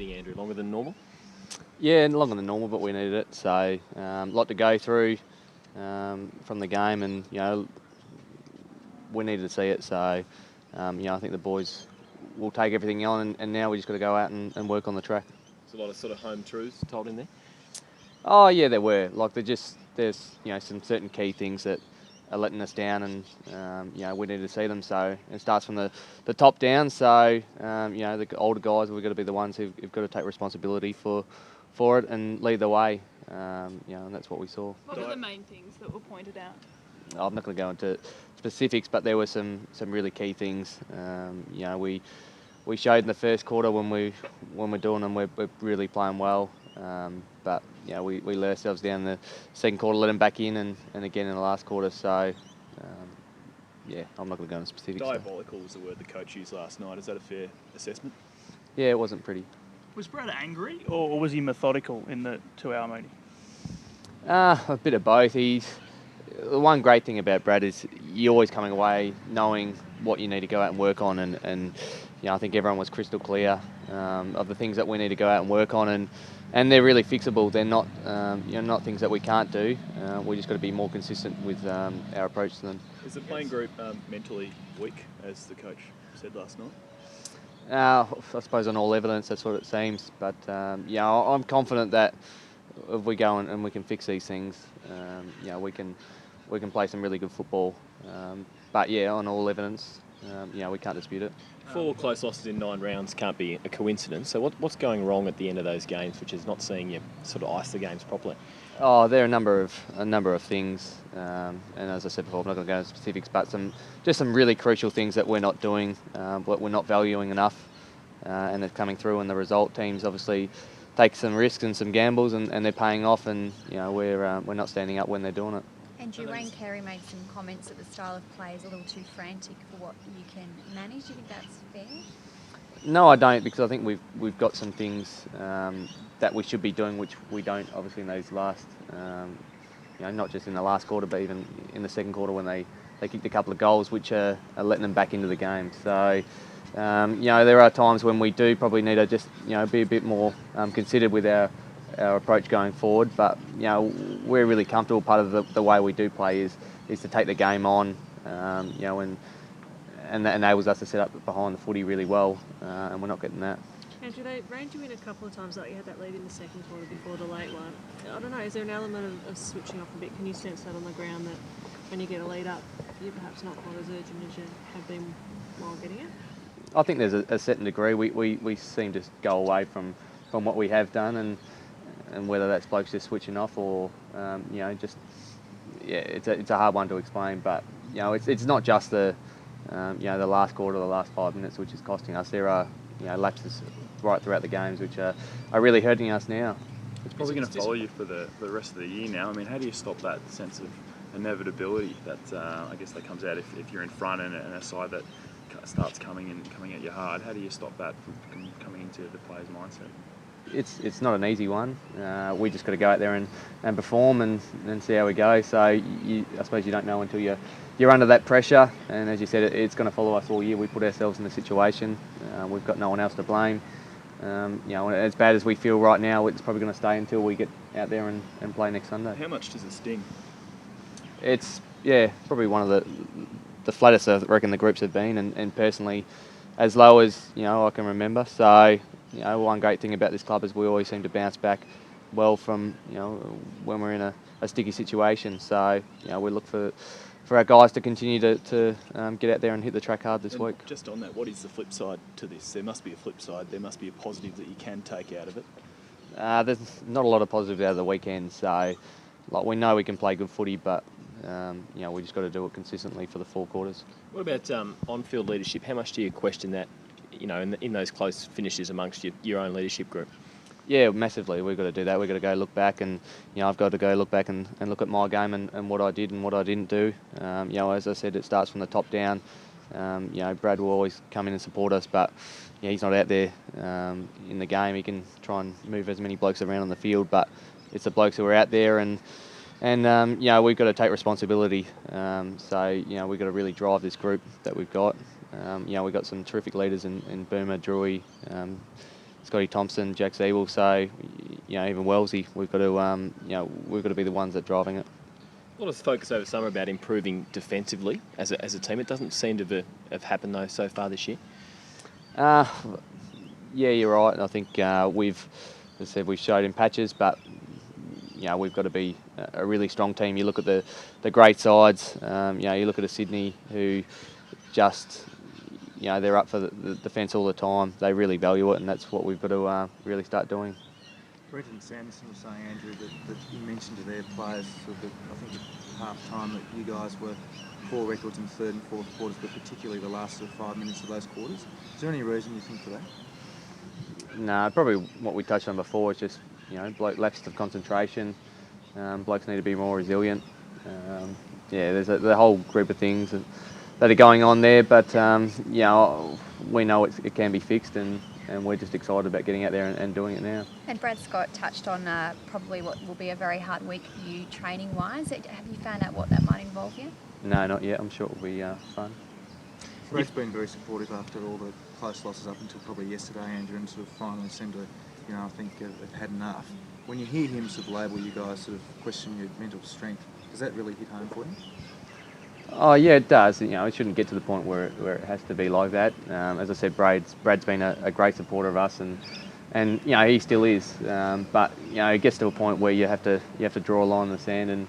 meeting, Andrew? Longer than normal? Yeah, longer than normal, but we needed it. So a lot to go through from the game, and we needed to see it. So I think the boys will take everything on, and now we just got to go out and work on the track. There's a lot of sort of home truths told in there. Oh yeah, there were. Like there's some certain key things that are letting us down, and we need to see them. So it starts from the top down. So the older guys, we've got to be the ones who've got to take responsibility for it and lead the way. And that's what we saw. What were the main things that were pointed out? I'm not going to go into specifics, but there were some really key things. We showed in the first quarter when we're doing them, we're really playing well. But we let ourselves down in the second quarter, let them back in, and again in the last quarter. So I'm not going to go into specifics. Diabolical was the word the coach used last night. Is that a fair assessment? Yeah, it wasn't pretty. Was Brad angry, or was he methodical in the 2-hour meeting? A bit of both. The one great thing about Brad is you're always coming away knowing what you need to go out and work on, and I think everyone was crystal clear of the things that we need to go out and work on, and they're really fixable. They're not not things that we can't do. We just got to be more consistent with our approach to them. Is the playing group mentally weak, as the coach said last night? I suppose on all evidence that's what it seems, but I'm confident that if we go and we can fix these things, we can play some really good football. But on all evidence, we can't dispute it. 4 close losses in 9 rounds can't be a coincidence. So what's going wrong at the end of those games, which is not seeing you sort of ice the games properly? Oh, there are a number of things, and as I said before, I'm not going to go into specifics, but some really crucial things that we're not doing, what we're not valuing enough, and it's coming through in the result. Teams obviously take some risks and some gambles, and they're paying off, and we're not standing up when they're doing it. And Wayne Carey made some comments that the style of play is a little too frantic for what you can manage. Do you think that's fair? No, I don't, because I think we've got some things that we should be doing, which we don't, obviously, in those last, not just in the last quarter, but even in the second quarter when they kicked a couple of goals, which are letting them back into the game. So, there are times when we do probably need to just, be a bit more considered with our approach going forward. But, we're really comfortable. Part of the way we do play is to take the game on, and that enables us to set up behind the footy really well, and we're not getting that. Andrew, they reined you in a couple of times, like you had that lead in the second quarter before the late one. I don't know, is there an element of switching off a bit? Can you sense that on the ground, that when you get a lead up, you're perhaps not quite as urgent as you have been while getting it? I think there's a certain degree. We seem to go away from what we have done, and whether that's blokes just switching off or, it's a hard one to explain. But, it's not just the last quarter, the last 5 minutes, which is costing us. There are, lapses right throughout the games, which are really hurting us now. It's probably going to follow you for the rest of the year now. I mean, how do you stop that sense of inevitability that I guess that comes out if you're in front and a side that starts coming at you hard? How do you stop that from coming into the player's mindset? It's not an easy one. We just got to go out there and perform and see how we go. So I suppose you don't know until you're under that pressure. And as you said, it's going to follow us all year. We put ourselves in the situation. We've got no one else to blame. As bad as we feel right now, it's probably going to stay until we get out there and play next Sunday. How much does it sting? It's probably one of the flattest I reckon the groups have been, and personally as low as I can remember. So one great thing about this club is we always seem to bounce back well from when we're in a sticky situation. So we look for our guys to continue to get out there and hit the track hard this week. Just on that, what is the flip side to this? There must be a flip side. There must be a positive that you can take out of it. There's not a lot of positives out of the weekend. So we know we can play good footy, but we just got to do it consistently for the 4 quarters. What about on-field leadership? How much do you question that, in those close finishes amongst your own leadership group? Yeah, massively. We've got to do that. We've got to go look back, and I've got to go look back and look at my game and what I did and what I didn't do. As I said, it starts from the top down. Brad will always come in and support us, but he's not out there in the game. He can try and move as many blokes around on the field, but it's the blokes who are out there, and we've got to take responsibility. So we've got to really drive this group that we've got. We've got some terrific leaders in Boomer, Drewy, Scotty Thompson, Jack Siebel. So, even Wellesley, we've got to, we've got to be the ones that are driving it. A lot of focus over summer about improving defensively as a team. It doesn't seem to have happened though so far this year. Yeah, you're right. I think we've, as I said, we've showed in patches, but we've got to be a really strong team. You look at the great sides. You look at a Sydney who just, they're up for the defence all the time. They really value it, and that's what we've got to really start doing. Brenton Sanderson was saying, Andrew, that you mentioned to their players, I think at half time, that you guys were poor records in third and fourth quarters, but particularly the last 5 minutes of those quarters. Is there any reason you think for that? No, probably what we touched on before is just, lapses of concentration. Blokes need to be more resilient. There's the whole group of things that are going on there, but we know it can be fixed, and we're just excited about getting out there and doing it now. And Brad Scott touched on probably what will be a very hard week for you training-wise. Have you found out what that might involve yet? No, not yet. I'm sure it will be fun. Brad's been very supportive after all the close losses up until probably yesterday, Andrew, and sort of finally seemed to, I think, have had enough. When you hear him sort of label you guys, sort of question your mental strength, does that really hit home for you? Oh yeah, it does. It shouldn't get to the point where it has to be like that. As I said, Brad's been a great supporter of us, and he still is. But it gets to a point where you have to draw a line in the sand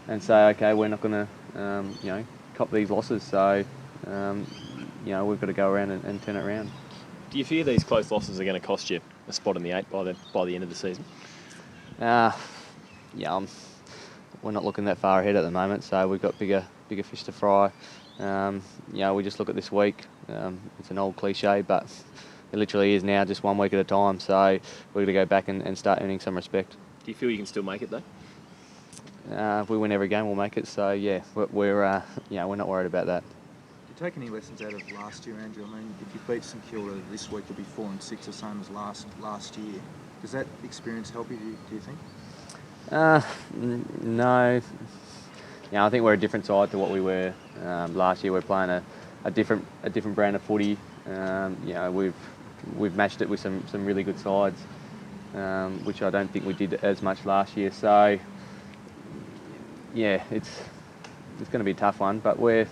and say, okay, we're not going to cop these losses. So we've got to go around and turn it around. Do you fear these close losses are going to cost you a spot in the 8 by the end of the season? We're not looking that far ahead at the moment, so we've got bigger fish to fry. We just look at this week. It's an old cliche, but it literally is now, just 1 week at a time. So we're going to go back and start earning some respect. Do you feel you can still make it though? If we win every game, we'll make it. So yeah, we're not worried about that. Do you take any lessons out of last year, Andrew? I mean, if you beat St Kilda this week, you'll be 4-6, the same as last year. Does that experience help you? Do you think? No. I think we're a different side to what we were last year. We're playing a different brand of footy. We've matched it with some really good sides, which I don't think we did as much last year. So yeah, it's going to be a tough one, but we'll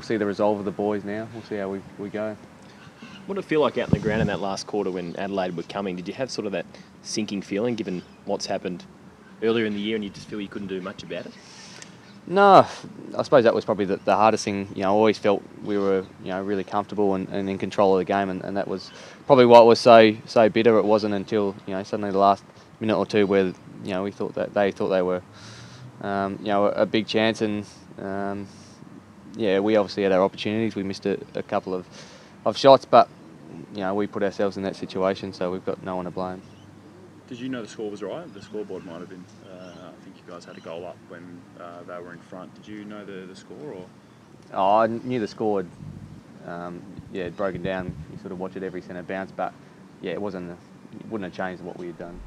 see the resolve of the boys now. We'll see how we go. What did it feel like out in the ground in that last quarter when Adelaide were coming? Did you have sort of that sinking feeling given what's happened earlier in the year and you just feel you couldn't do much about it? No, I suppose that was probably the hardest thing. I always felt we were really comfortable and in control of the game, and that was probably what was so bitter. It wasn't until suddenly the last minute or two where we thought that they thought they were a big chance, and we obviously had our opportunities. We missed a couple of shots, but we put ourselves in that situation, so we've got no one to blame. Did you know the score was right? The scoreboard might have been. I think you guys had a goal up when they were in front. Did you know the score or? Oh, I knew the score had broken down. You sort of watch it every centre bounce, but yeah, it wouldn't have changed what we had done.